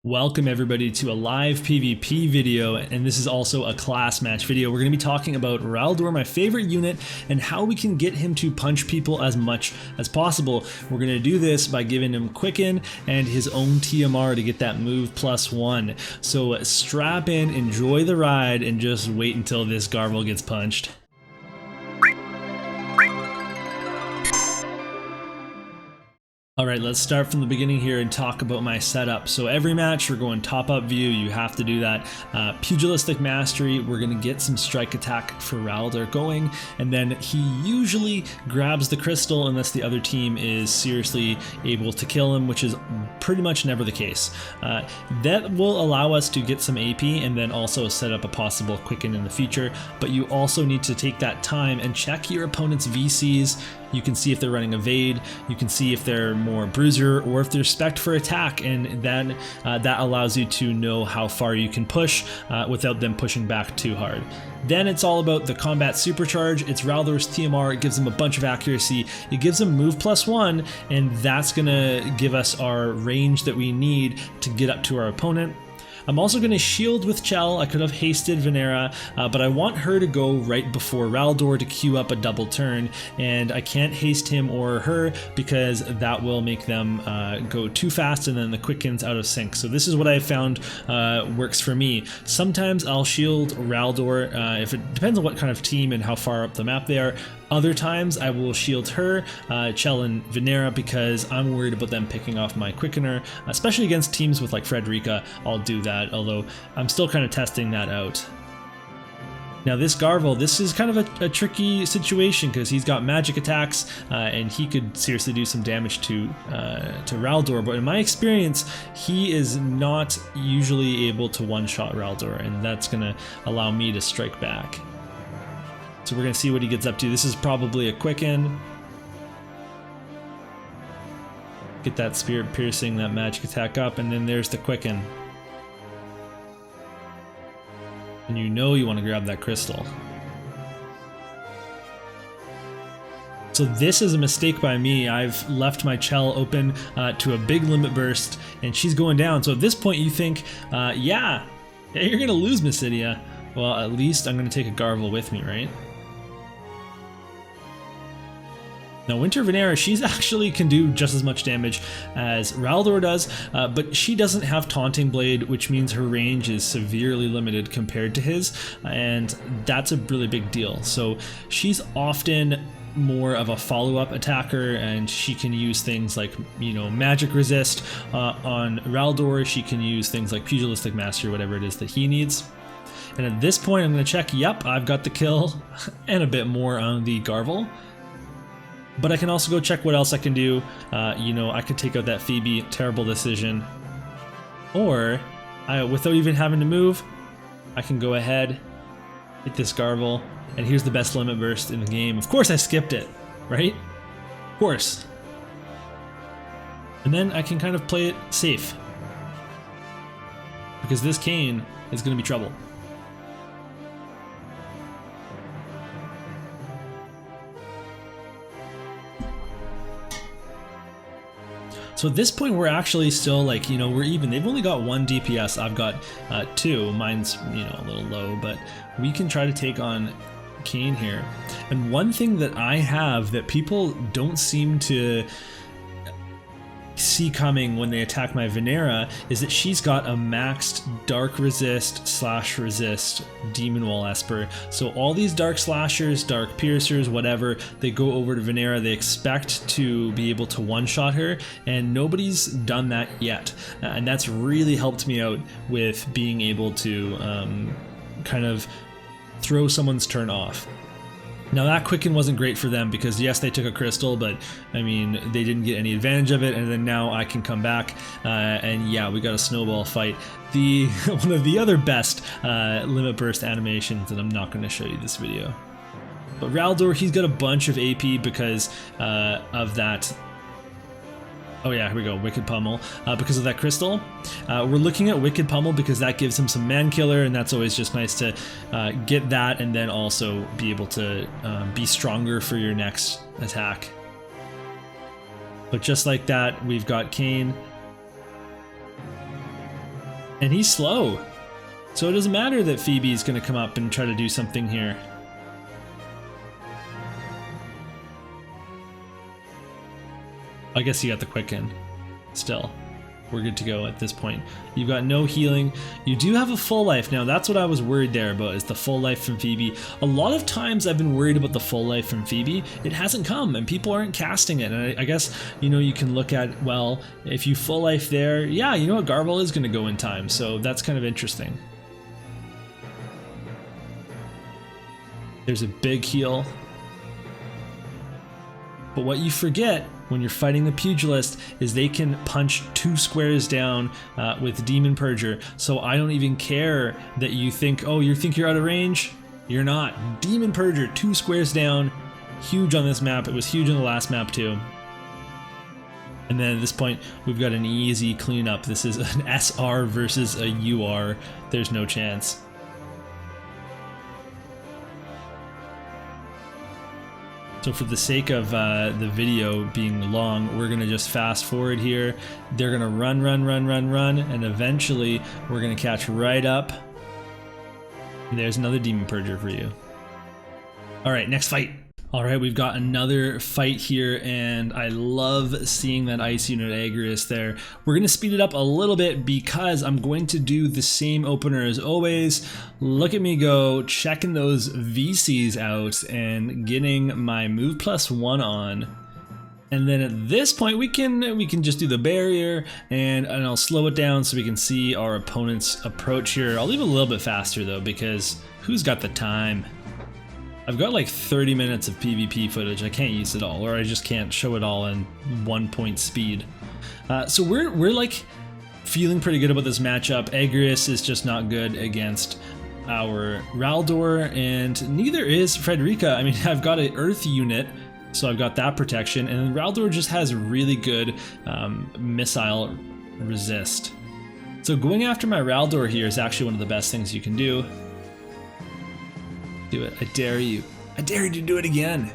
Welcome everybody to a live PvP video, and this is also a class match video. We're going to be talking about Rhaldor, my favorite unit, and how we can get him to punch people as much as possible. We're going to do this by giving him Quicken and his own TMR to get that move +1. So strap in, enjoy the ride, and just wait until this Garvall gets punched. Alright, let's start from the beginning here and talk about my setup. So every match we're going top up view, you have to do that. Pugilistic Mastery, we're going to get some strike attack for Rhaldor going, and then he usually grabs the crystal unless the other team is seriously able to kill him, which is pretty much never the case. That will allow us to get some AP and then also set up a possible Quicken in the future, but you also need to take that time and check your opponent's VCs. You can see if they're running evade, you can see if they're more bruiser or if they're spec'd for attack, and then that allows you to know how far you can push without them pushing back too hard. Then it's all about the combat supercharge. It's Rhaldor's TMR, it gives him a bunch of accuracy, it gives him move +1, and that's gonna give us our range that we need to get up to our opponent. I'm also going to shield with Chell. I could have hasted Venera, but I want her to go right before Rhaldor to queue up a double turn, and I can't haste him or her because that will make them go too fast and then the Quicken's out of sync. So this is what I found works for me. Sometimes I'll shield Rhaldor if it depends on what kind of team and how far up the map they are. Other times I will shield her, Chell and Venera, because I'm worried about them picking off my Quickener, especially against teams with like Frederika. I'll do that, although I'm still kind of testing that out. Now this Garvall, this is kind of a tricky situation because he's got magic attacks and he could seriously do some damage to Rhaldor, but in my experience he is not usually able to one-shot Rhaldor, and that's going to allow me to strike back. So we're going to see what he gets up to. This is probably a Quicken. Get that Spirit Piercing, that magic attack up, and then there's the Quicken. And you know you want to grab that crystal. So this is a mistake by me. I've left my Chell open to a big limit burst, and she's going down. So at this point you think, yeah, you're going to lose Mysidia. Well, at least I'm going to take a Garvall with me, right? Now Winter Venera, she's actually can do just as much damage as Rhaldor does, but she doesn't have Taunting Blade, which means her range is severely limited compared to his, and that's a really big deal. So she's often more of a follow-up attacker, and she can use things like, you know, magic resist on Rhaldor. She can use things like Pugilistic Mastery, whatever it is that he needs. And at this point I'm going to check, yep, I've got the kill and a bit more on the Garvall. But I can also go check what else I can do. You know, I could take out that Phoebe, terrible decision. Or, without even having to move, I can go ahead, hit this Garvall, and here's the best limit burst in the game. Of course I skipped it, right? Of course. And then I can kind of play it safe, because this Kain is going to be trouble. So at this point we're actually still like, you know, we're even. They've only got 1 DPS, I've got 2. Mine's, you know, a little low, but we can try to take on Kain here. And one thing that I have that people don't seem to see coming when they attack my Venera is that she's got a maxed dark resist / resist demon wall esper. So all these dark slashers, dark piercers, whatever, they go over to Venera. They expect to be able to one-shot her, and nobody's done that yet, and that's really helped me out with being able to kind of throw someone's turn off. Now that Quicken wasn't great for them because yes, they took a crystal, but I mean, they didn't get any advantage of it, and then now I can come back, and yeah, we got a snowball fight. One of the other best limit burst animations that I'm not going to show you this video. But Rhaldor, he's got a bunch of AP because of that. Oh yeah, here we go, Wicked Pummel, because of that crystal. We're looking at Wicked Pummel because that gives him some man killer, and that's always just nice to get that and then also be able to be stronger for your next attack. But just like that, we've got Kain. And he's slow. So it doesn't matter that Phoebe's going to come up and try to do something here. I guess you got the quicken. Still, we're good to go at this point. You've got no healing. You do have a full life. Now that's what I was worried there about, is the full life from Phoebe. A lot of times I've been worried about the full life from Phoebe. It hasn't come and people aren't casting it. And I guess, you know, you can look at, well, if you full life there, yeah, you know what, Garvall is going to go in time. So that's kind of interesting. There's a big heal. But what you forget when you're fighting the Pugilist is they can punch 2 squares down with Demon Purger. So I don't even care that you think, oh, you think you're out of range? You're not. Demon Purger, 2 squares down. Huge on this map. It was huge on the last map too. And then at this point, we've got an easy cleanup. This is an SR versus a UR. There's no chance. So for the sake of the video being long, we're going to just fast forward here. They're going to run, and eventually we're going to catch right up. And there's another Demon Purger for you. All right, next fight. All right, we've got another fight here, and I love seeing that ice unit Agrias there. We're going to speed it up a little bit because I'm going to do the same opener as always. Look at me go, checking those VCs out and getting my move +1 on. And then at this point, we can just do the barrier, and I'll slow it down so we can see our opponent's approach here. I'll leave it a little bit faster though, because who's got the time? I've got like 30 minutes of PvP footage. I can't use it all, or I just can't show it all in 1 point speed. So we're like feeling pretty good about this matchup. Agrias is just not good against our Rhaldor, and neither is Frederika. I mean, I've got an Earth unit, so I've got that protection, and Rhaldor just has really good missile resist. So going after my Rhaldor here is actually one of the best things you can do. Do it. I dare you. I dare you to do it again.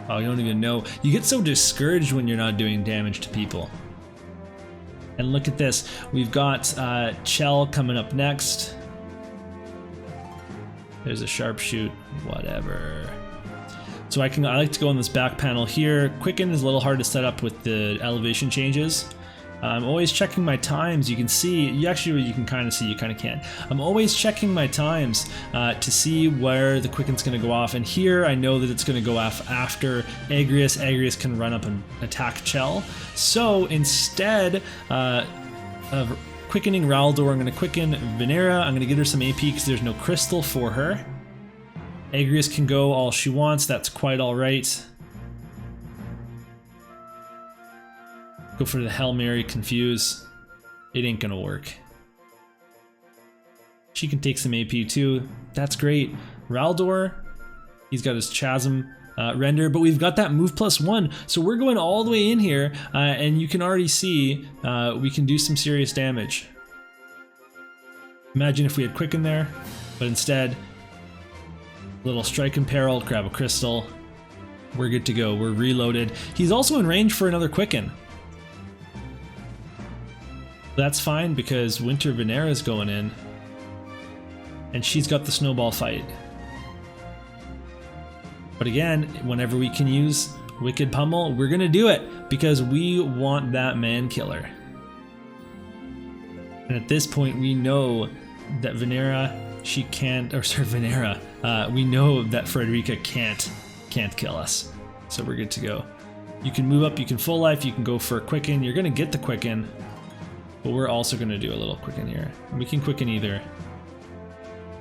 Oh, you don't even know. You get so discouraged when you're not doing damage to people. And look at this. We've got Chell coming up next. There's a sharpshoot. Whatever. So I like to go on this back panel here. Quicken is a little hard to set up with the elevation changes. I'm always checking my times. You can see, you can kind of see, you kind of can't. I'm always checking my times to see where the quicken's going to go off. And here I know that it's going to go off after Agrias. Agrias can run up and attack Chell. So instead of quickening Rhaldor, I'm going to quicken Venera. I'm going to get her some AP because there's no crystal for her. Agrias can go all she wants. That's quite all right. Go for the Hail Mary, confuse. It ain't gonna work. She can take some AP too. That's great. Rhaldor, he's got his Chasm render, but we've got that move +1. So we're going all the way in here, and you can already see we can do some serious damage. Imagine if we had Quicken there, but instead, little Strike Imperil, grab a crystal. We're good to go. We're reloaded. He's also in range for another Quicken. That's fine because Winter Venera's going in, and she's got the snowball fight. But again, whenever we can use Wicked Pummel, we're gonna do it because we want that man killer. And at this point, we know that Venera, we know that Frederika can't kill us. So we're good to go. You can move up, you can full life, you can go for a Quicken. You're gonna get the Quicken. But we're also going to do a little Quicken here. We can Quicken either.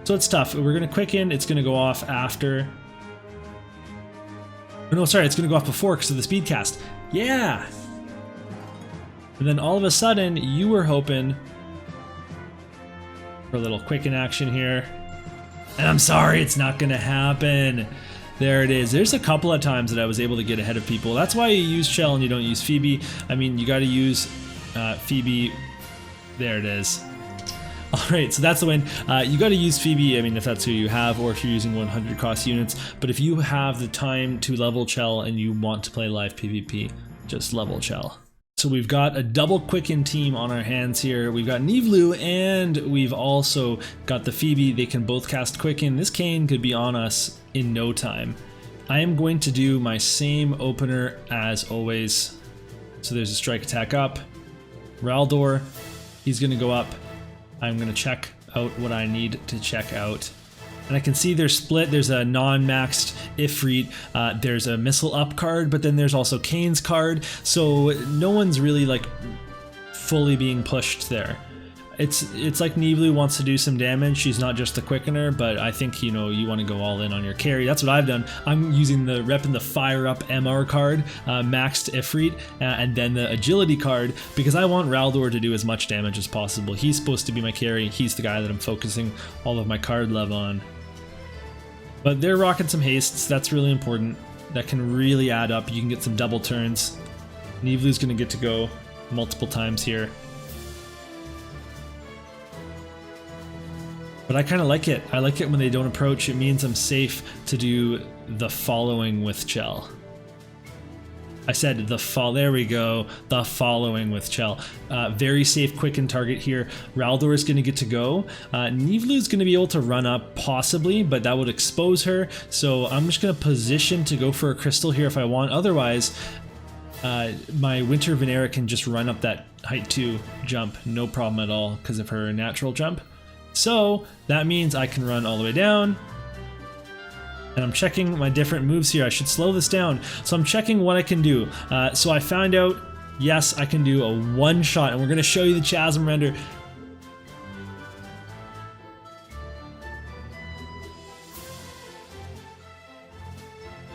So it's tough. We're going to Quicken. It's going to go off after. Oh, no, sorry. It's going to go off before because of the speed cast. Yeah! And then all of a sudden, you were hoping for a little Quicken action here. And I'm sorry, it's not going to happen. There it is. There's a couple of times that I was able to get ahead of people. That's why you use Chell and you don't use Phoebe. I mean, you got to use Phoebe. There it is. Alright, so that's the win. You got to use Phoebe, I mean, if that's who you have, or if you're using 100 cost units. But if you have the time to level Chell and you want to play live PvP, just level Chell. So we've got a double quicken team on our hands here. We've got Niv'Lu and we've also got the Phoebe. They can both cast quicken. This Kain could be on us in no time. I am going to do my same opener as always. So there's a strike attack up. Rhaldor, he's going to go up. I'm going to check out what I need to check out. And I can see they're split. There's a non-maxed Ifrit. There's a missile up card, but then there's also Kain's card. So no one's really like fully being pushed there. It's like Niv'Lu wants to do some damage. She's not just the quickener, but I think, you know, you want to go all in on your carry. That's what I've done. I'm using the repping the fire up MR card, maxed Ifrit, and then the agility card because I want Rhaldor to do as much damage as possible. He's supposed to be my carry. He's the guy that I'm focusing all of my card love on. But they're rocking some hastes. That's really important. That can really add up. You can get some double turns. Niv'Lu's going to get to go multiple times here. But I kind of like it. I like it when they don't approach. It means I'm safe to do the following with Chell. I said there we go, the following with Chell. Very safe quicken target here. Rhaldor is going to get to go. Niv'Lu is going to be able to run up possibly, but that would expose her. So I'm just going to position to go for a crystal here if I want. Otherwise, my Winter Venera can just run up that height 2 jump. No problem at all because of her natural jump. So that means I can run all the way down. And I'm checking my different moves here. I should slow this down. So I'm checking what I can do. So I found out, yes, I can do a one shot, and we're gonna show you the Chasm Render.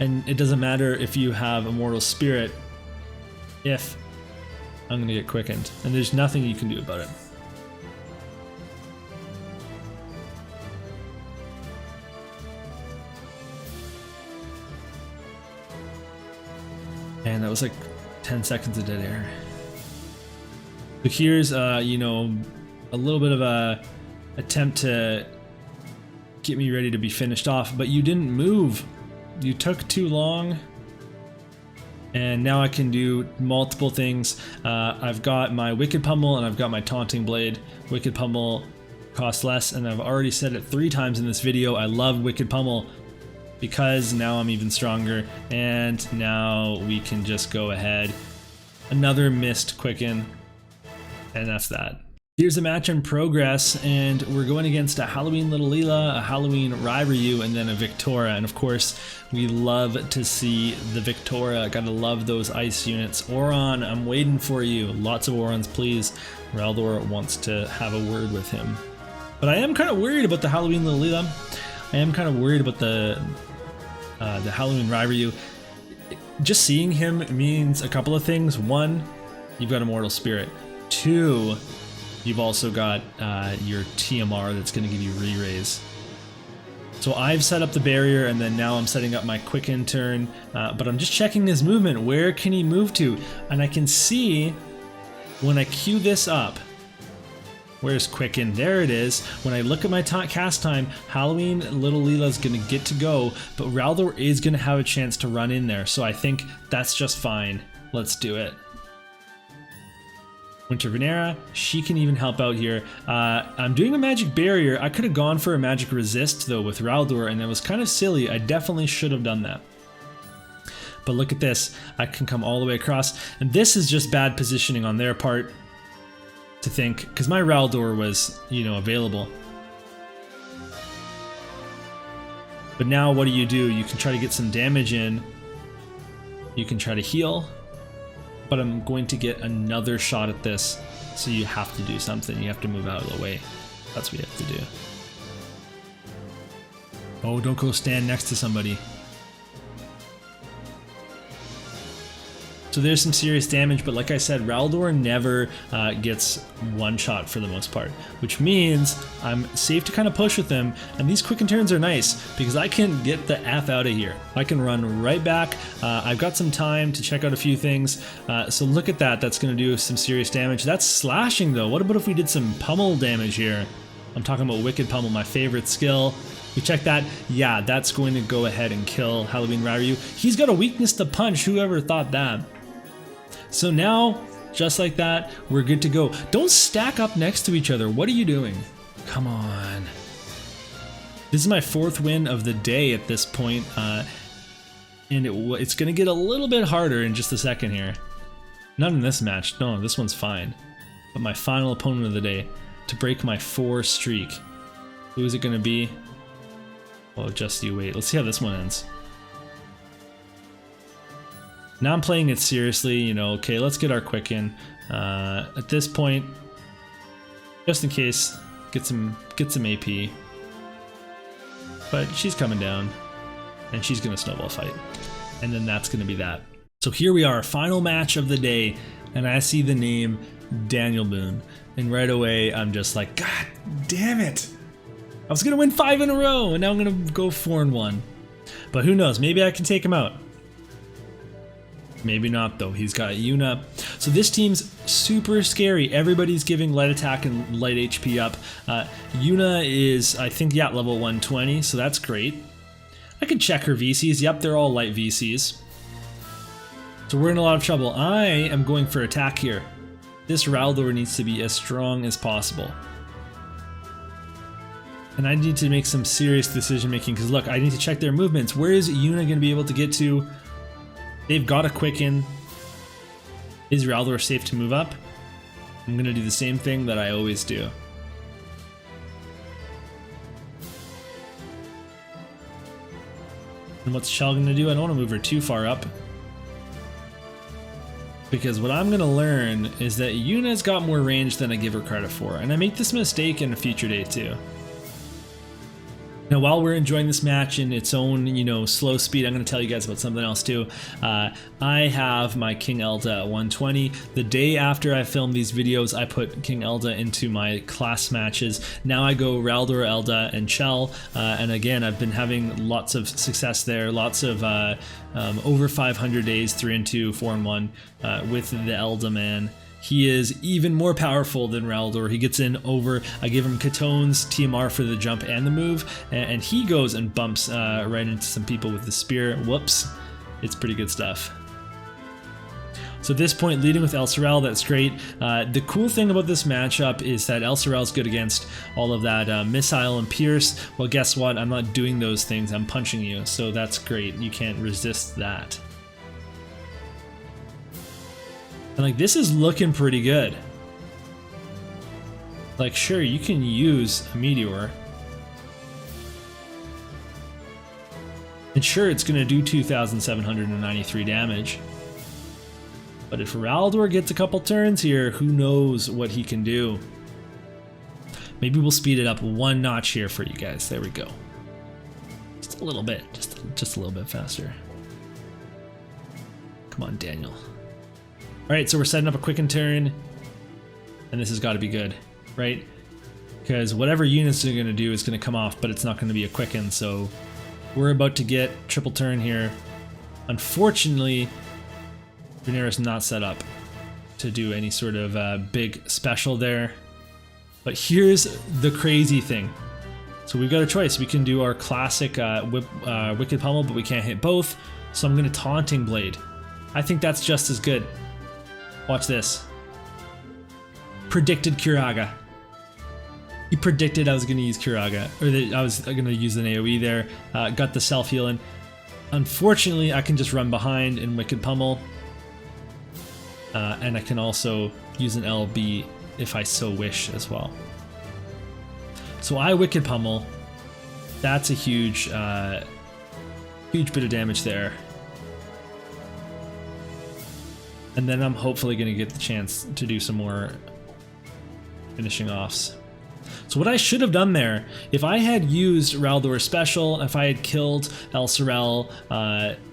And it doesn't matter if you have Immortal Spirit, if I'm gonna get quickened. And there's nothing you can do about it. And that was like 10 seconds of dead air. So here's, you know, a little bit of a attempt to get me ready to be finished off, but you didn't move. You took too long. And now I can do multiple things. I've got my Wicked Pummel and I've got my Taunting Blade. Wicked Pummel costs less, and I've already said it 3 times in this video. I love Wicked Pummel, because now I'm even stronger, and now we can just go ahead. Another missed quicken, and that's that. Here's a match in progress, and we're going against a Halloween Little Leela, a Halloween HRairyuu, and then a Viktora. And of course, we love to see the Viktora. Gotta love those ice units. Oron, I'm waiting for you. Lots of Orons, please. Rhaldor wants to have a word with him. But I am kind of worried about the Halloween Little Leela. I am kind of worried about the Halloween HRairyuu. Just seeing him means a couple of things. 1, you've got Immortal Spirit. 2, you've also got your TMR that's going to give you re-raise. So I've set up the barrier, and then now I'm setting up my quicken turn, but I'm just checking his movement. Where can he move to? And I can see when I queue this up, where's Quicken? There it is. When I look at my cast time, Halloween Little Leela's gonna get to go, but Rhaldor is gonna have a chance to run in there, so I think that's just fine. Let's do it. Winter Venera, she can even help out here. I'm doing a magic barrier. I could have gone for a magic resist though with Rhaldor, and it was kind of silly. I definitely should have done that. But look at this. I can come all the way across, and this is just bad positioning on their part to think, because my Rhaldor was, you know, available. But now what do? You can try to get some damage in. You can try to heal. But I'm going to get another shot at this, so you have to do something. You have to move out of the way. That's what you have to do. Oh, don't go stand next to somebody. So there's some serious damage, but like I said, Rhaldor never gets one shot for the most part, which means I'm safe to kind of push with him, and these quicken turns are nice because I can get the F out of here. I can run right back. I've got some time to check out a few things, so look at that. That's going to do some serious damage. That's slashing though. What about if we did some pummel damage here? I'm talking about Wicked Pummel, my favorite skill. We check that. Yeah, that's going to go ahead and kill Halloween HRairyuu. He's got a weakness to punch. Whoever thought that? So now Just like that, we're good to go. Don't stack up next to each other. What are you doing? Come on. This is my 4th win of the day at this point, and it's going to get a little bit harder in just a second here. Not in this match. No, this one's fine. But my final opponent of the day to break my 4 streak. Who is it going to be? Oh, just you wait. Let's see how this one ends. Now I'm playing it seriously, you know, okay, let's get our quick in. At this point, just in case, get some AP. But she's coming down, and she's gonna snowball fight. And then that's gonna be that. So here we are, final match of the day, and I see the name danylboone. And right away, I'm just like, God damn it! I was gonna win 5 in a row, and now I'm gonna go 4-1. But who knows, maybe I can take him out. Maybe not though, he's got Yuna. So this team's super scary. Everybody's giving light attack and light HP up. Yuna is, I think, yeah, level 120, so that's great. I can check her VCs. Yep, they're all light VCs. So we're in a lot of trouble. I am going for attack here. This Rhaldor needs to be as strong as possible. And I need to make some serious decision making because look, I need to check their movements. Where is Yuna going to be able to get to? They've got a quicken. Is Rhaldor safe to move up? I'm going to do the same thing that I always do. And what's Shell going to do? I don't want to move her too far up. Because what I'm going to learn is that Yuna's got more range than I give her credit for. And I make this mistake in a future day too. Now, while we're enjoying this match in its own, you know, slow speed, I'm going to tell you guys about something else too. I have my King Elda at 120. The day after I filmed these videos, I put King Elda into my class matches. Now I go Rhaldor, Elda, and Chell. And again, I've been having lots of success there. Lots of over 500 days, 3-2, 4-1 with the Elda man. He is even more powerful than Rhaldor. He gets in over, I give him Katone's TMR for the jump and the move, and he goes and bumps right into some people with the spear. Whoops. It's pretty good stuff. So at this point, leading with El Sorel, that's great. The cool thing about this matchup is that El Sorel's good against all of that missile and pierce. Well, guess what? I'm not doing those things. I'm punching you, so that's great. You can't resist that. And like, this is looking pretty good. Like, sure, you can use a meteor. And sure, it's gonna do 2,793 damage. But if Rhaldor gets a couple turns here, who knows what he can do. Maybe we'll speed it up 1 notch here for you guys. There we go. Just a little bit, just a little bit faster. Come on, Daniel. Alright, so we're setting up a quicken turn, and this has got to be good, right? Because whatever units are going to do is going to come off, but it's not going to be a quicken, so we're about to get triple turn here. Unfortunately, Venera's not set up to do any sort of big special there. But here's the crazy thing. So we've got a choice. We can do our classic Wicked Pummel, but we can't hit both, so I'm going to Taunting Blade. I think that's just as good. Watch this. Predicted Curaga. He predicted I was going to use Curaga, or that I was going to use an AoE there. Got the self-healing. Unfortunately, I can just run behind in Wicked Pummel. And I can also use an LB if I so wish as well. So I Wicked Pummel. That's a huge bit of damage there. And then I'm hopefully going to get the chance to do some more finishing offs. So what I should have done there, if I had used Rhaldor's special, if I had killed El Sorel,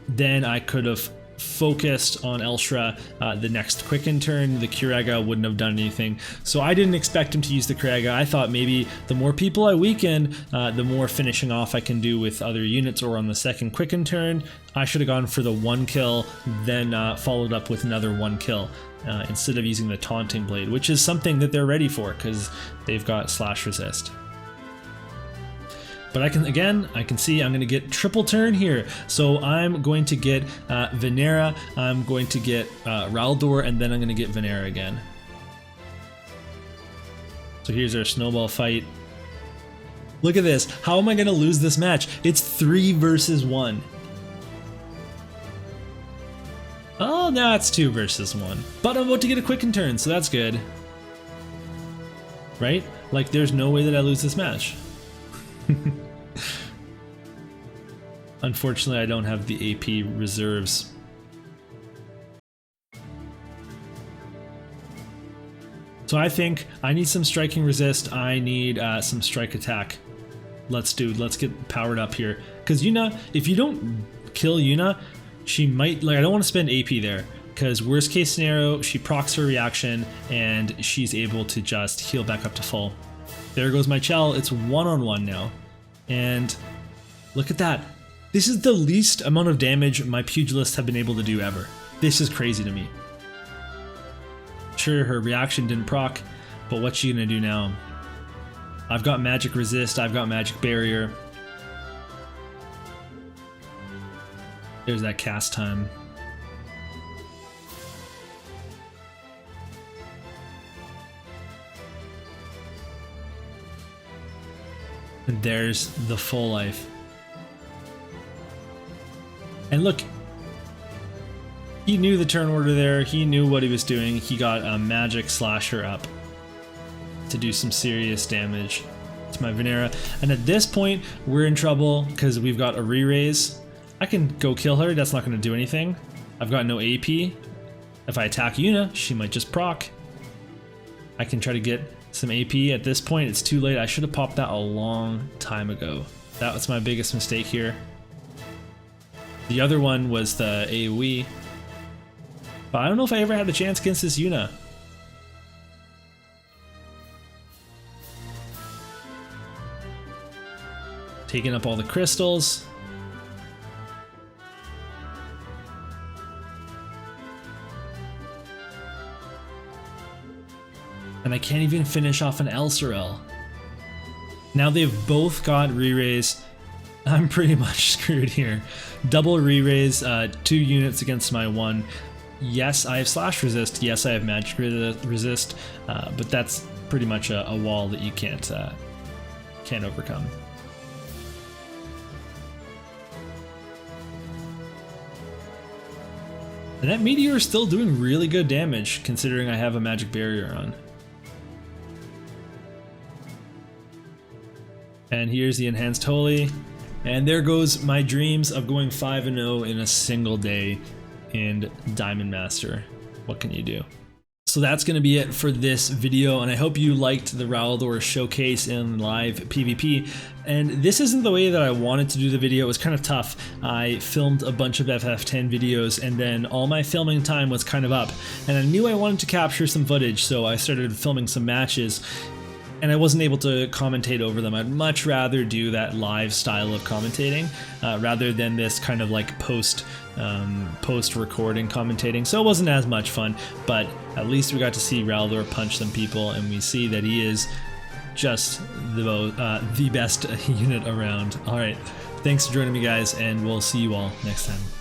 then I could have focused on Elshra the next quicken turn. The Curaga wouldn't have done anything. So I didn't expect him to use the Curaga. I thought maybe the more people I weaken, the more finishing off I can do with other units or on the second quicken turn. I should have gone for the 1 kill, then followed up with another 1 kill instead of using the Taunting Blade, which is something that they're ready for because they've got slash resist. But I can see I'm going to get triple turn here. So I'm going to get Venera, I'm going to get Rhaldor, and then I'm going to get Venera again. So here's our snowball fight. Look at this. How am I going to lose this match? It's 3 versus 1. Oh, now it's 2 versus 1. But I'm about to get a quicken turn, so that's good. Right? Like, there's no way that I lose this match. Unfortunately, I don't have the AP reserves. So I think I need some striking resist. I need some strike attack. Let's get powered up here. Because Yuna, if you don't kill Yuna, she might, like, I don't want to spend AP there. Because worst case scenario, she procs her reaction and she's able to just heal back up to full. There goes my Chell. It's 1-on-1 now. And look at that. This is the least amount of damage my pugilists have been able to do ever. This is crazy to me. Sure, her reaction didn't proc, but what's she gonna do now? I've got magic resist, I've got magic barrier. There's that cast time. And there's the full life. And look, he knew the turn order there, he knew what he was doing. He got a magic slasher up to do some serious damage to my Venera. And at this point, we're in trouble because we've got a re-raise. I can go kill her, that's not going to do anything. I've got no AP. If I attack Yuna, she might just proc. I can try to get some AP. At this point, it's too late. I should have popped that a long time ago. That was my biggest mistake here. The other one was the AoE. But I don't know if I ever had the chance against this Yuna. Taking up all the crystals. And I can't even finish off an Elsorel. Now they've both got re-raise. I'm pretty much screwed here. Double re-raise, 2 units against my 1. Yes, I have slash resist. Yes, I have magic resist, but that's pretty much a wall that you can't overcome. And that meteor is still doing really good damage, considering I have a magic barrier on. And here's the enhanced holy. And there goes my dreams of going 5-0 in a single day in Diamond Master. What can you do? So that's going to be it for this video, and I hope you liked the Rhaldor showcase in live PvP. And this isn't the way that I wanted to do the video. It was kind of tough. I filmed a bunch of FF10 videos, and then all my filming time was kind of up. And I knew I wanted to capture some footage, so I started filming some matches. And I wasn't able to commentate over them. I'd much rather do that live style of commentating rather than this kind of like post-recording commentating. So it wasn't as much fun, but at least we got to see Rhaldor punch some people, and we see that he is just the best unit around. All right, thanks for joining me, guys, and we'll see you all next time.